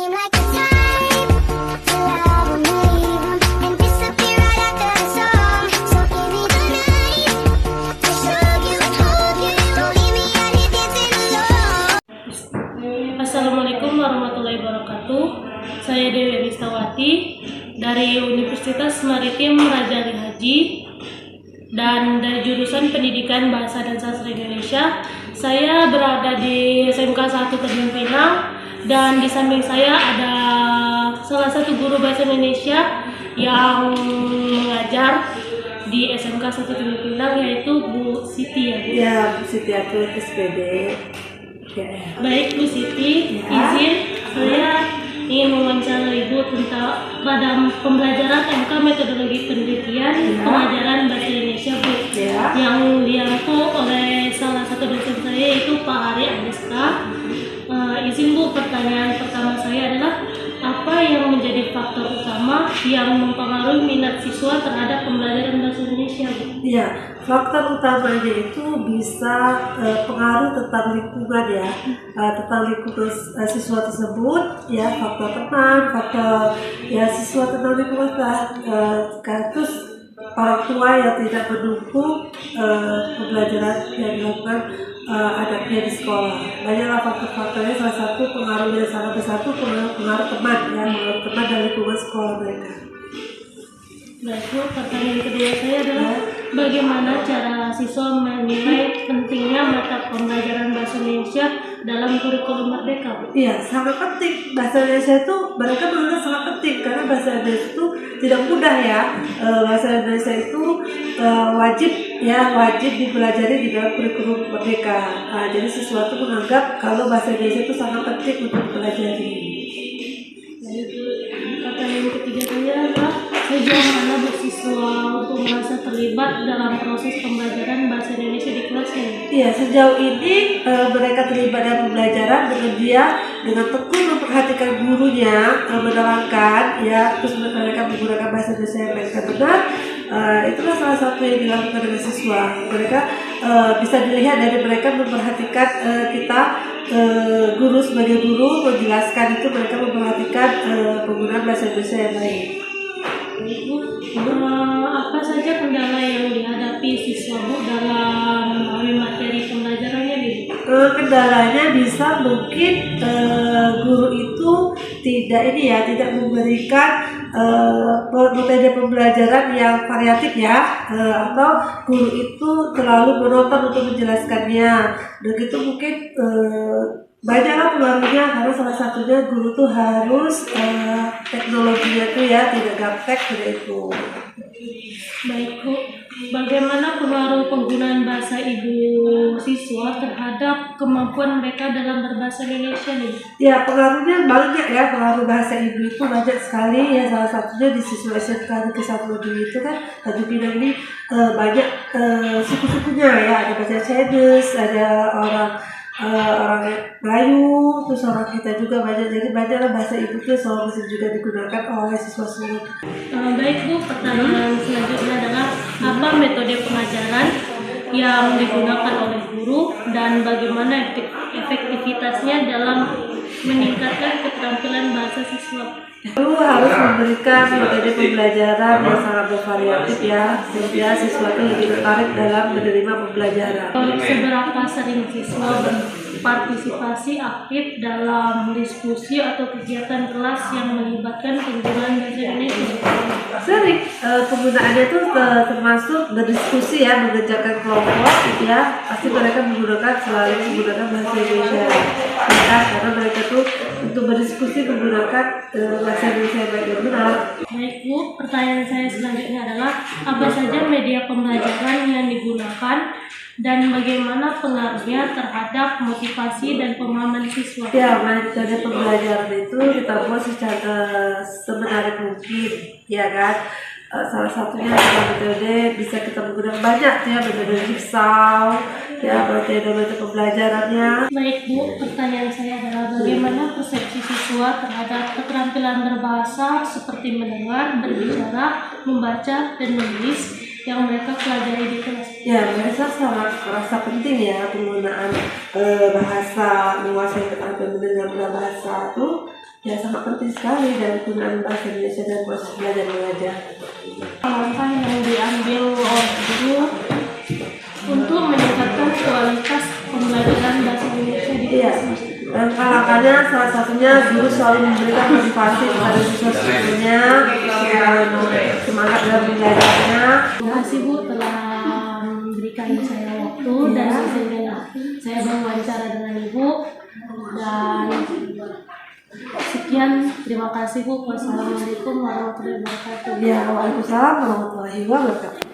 seem like the time to love and leave 'em and disappear right after the song. So give me the night to show you, hold you, don't leave me out here dancing alone. Assalamualaikum warahmatullahi wabarakatuh. Saya Dewi Ristawati dari Universitas Maritim Raja Ali Haji dan dari jurusan Pendidikan Bahasa dan Sastra Indonesia. Saya berada di SMK 1 Tanjung Pinang dan di samping saya ada salah satu guru bahasa Indonesia yang mengajar di SMK 1 Tanjung Pinang, yaitu Bu Siti ya, Bu? Ya, Bu Siti aku SPD. Baik Bu Siti, izin saya ingin mewawancarai Ibu tentang pada pembelajaran MK metodologi penelitian pengajaran bahasa Indonesia, Bu, yang diangkut oleh salah satu dosen saya, yaitu Pak Hari Agesta. Izin Bu, pertanyaan pertama saya adalah apa yang menjadi faktor utama yang mempengaruhi minat siswa terhadap pembelajaran bahasa Indonesia, Bu? Iya, faktor utamanya itu bisa pengaruh tentang lingkungan ya, tentang lingkungan siswa tersebut ya, faktor teman, faktor ya siswa tentang lingkungan terus orang tua yang tidak mendukung pembelajaran yang dilakukan anaknya di sekolah. Banyaklah faktor-faktornya, salah satu pengaruh yang sangat besar itu pengaruh teman ya, pengaruh teman dari lingkungan sekolah mereka. Baik Bu, pertanyaan kedua saya adalah bagaimana cara siswa menilai pentingnya mata pembelajaran bahasa Indonesia dalam kurikulum Merdeka, Bu? Iya, sangat penting. Bahasa Indonesia itu mereka menganggap sangat penting karena bahasa Indonesia itu tidak mudah ya. Bahasa Indonesia itu wajib dipelajari di dalam kurikulum Merdeka. Jadi siswa itu menganggap kalau bahasa Indonesia itu sangat penting untuk dipelajari. Pertanyaan ketiga saya adalah sejauh mana Bu siswa untuk merasa terlibat dalam proses pembelajaran bahasa Indonesia di kelasnya? Iya, sejauh ini mereka terlibat dalam pembelajaran dengan tekun memperhatikan gurunya menerangkan ya, terus mereka menggunakan bahasa Indonesia yang mereka benar. Itulah salah satu yang dilakukan dengan siswa. Mereka bisa dilihat dari mereka memperhatikan kita guru sebagai guru menjelaskan itu, mereka memperhatikan penggunaan bahasa Indonesia yang baik. Ibu, apa saja kendala yang dihadapi siswa Bu dalam memahami materi pembelajarannya, Bu? Kendalanya bisa mungkin guru itu tidak memberikan metode pembelajaran yang variatif ya, atau guru itu terlalu monoton untuk menjelaskannya. Dan itu mungkin banyaklah pengaruhnya, karena salah satunya guru tuh harus teknologinya tuh ya tidak gaptek seperti itu. Baik Bu, bagaimana pengaruh penggunaan bahasa ibu siswa terhadap kemampuan mereka dalam berbahasa Indonesia nih? Ya, pengaruhnya banyak ya, pengaruh bahasa ibu itu banyak sekali ya. Salah satunya di siswa SMK Negeri 1 itu kan Tanjung Pinang ini banyak suku-sukunya ya, ada bahasa Chinese, ada orang Melayu, terus orang kita juga banyak, jadi banyaklah bahasa ibu itu selalu masih juga digunakan oleh siswa semua. Baik Bu, pertanyaan selanjutnya adalah apa metode pengajaran yang digunakan oleh guru dan bagaimana efektivitasnya dalam meningkatkan keterampilan bahasa siswa? Guru harus memberikan metode pembelajaran yang sangat bervariatif ya, sehingga siswa itu lebih tertarik dalam menerima pembelajaran. Seberapa sering siswa berpartisipasi aktif dalam diskusi atau kegiatan kelas yang melibatkan penggunaan bahasa Indonesia? Sering penggunaannya itu termasuk berdiskusi ya, mengerjakan kelompok gitu ya, pasti mereka selalu menggunakan bahasa Indonesia ya, karena mereka tuh untuk berdiskusi menggunakan bahasa Indonesia yang baik dan benar. Baik Bu, pertanyaan saya selanjutnya adalah apa saja media pembelajaran yang digunakan dan bagaimana pengaruhnya terhadap motivasi dan pemahaman siswa? Ya, metode pembelajaran itu kita buat secara semenarik mungkin, ya kan. Salah satunya adalah metode bisa kita menggunakan banyak ya, metode jigsaw, ya metode pembelajarannya. Baik Bu, pertanyaan saya adalah bagaimana persepsi siswa terhadap keterampilan berbahasa seperti mendengar, berbicara, membaca, dan menulis yang mereka pelajari di kelas? Ya, mereka sangat merasa penting ya penggunaan bahasa, menguasai keterampilan mendengar bahasa itu ya sangat penting sekali dalam penggunaan bahasa Indonesia dan proses belajar mengajar. Langkah yang diambil oleh guru untuk meningkatkan kualitas pembelajaran bahasa Indonesia di Iya, langkah-langkahnya salah satunya guru selalu memberikan motivasi kepada siswa-siswanya supaya semangat dalam belajarnya. Terima kasih Bu telah memberikan saya waktu dan saya berwawancara dengan Ibu, dan sekian, terima kasih Bu. Wassalamualaikum warahmatullahi wabarakatuh. Ya, waalaikumsalam warahmatullahi wabarakatuh.